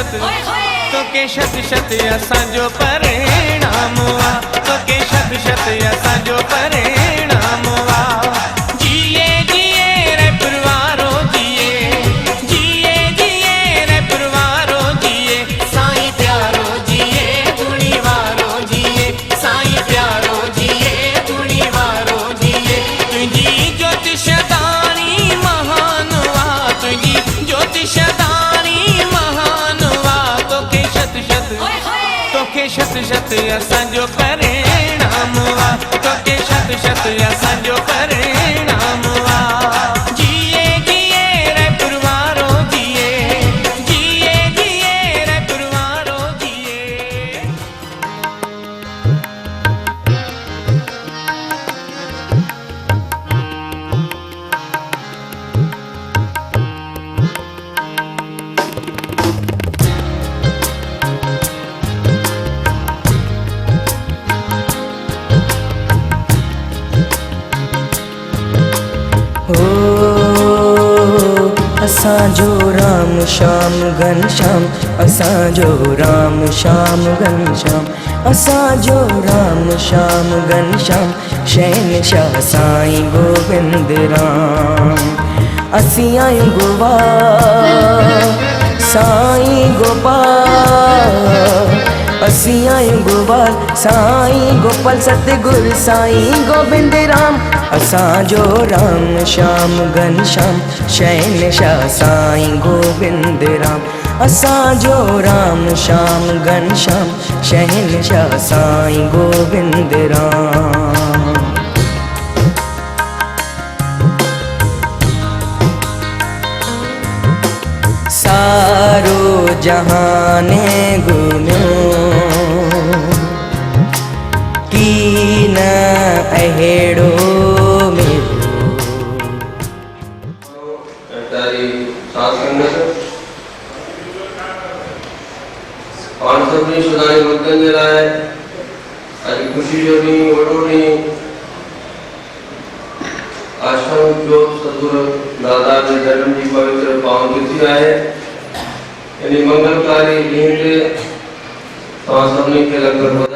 शत तोके शत शत असांजो परिणाम वा तोके शत शत असांजो परिणाम वा जिए जिए रे परवारो जिए जिए जिए रे परवारो जिए साईं प्यारो जिए धुनी वारो जिए साईं प्यारो जिए धुनी वारो जिए तुझी ज्योतिषदानी महान वा तुझी ज्योतिषदानी महान वा तोके शत शत असांजो परिणाम वा तोके शत शत असांजो परिणाम वा जिए जिए रे परवारो जिए जिए जिए रे परवारो जिए असांजो राम श्याम घनश्याम असांजो राम श्याम घनश्याम असांजो राम श्याम घनश्याम शहनशाह साईं गोविंद राम असीं आहियूं गोपाल साईं गोपाल असीं आहियूं गोपाल साईं गोपाल सतगुरु साईं गोविंद राम असांजो राम श्याम घनश्याम शहनशाह साईं गोविंद राम असांजो राम श्याम घनश्याम शहनशाह साईं गोविंद राम सारो जहाने घुमियो की न अहेड़ो सभिनी सुधारी भक्तन जे लाइ अॼु ख़ुशी जो ॾींहुं वॾो ॾींहुं आश्रम जो सतगुरु दादा जे जन्म जी पवित्र पावन तिथि आहे इन मंगलकारी ॾींहं ते तव्हां सभिनी खे लख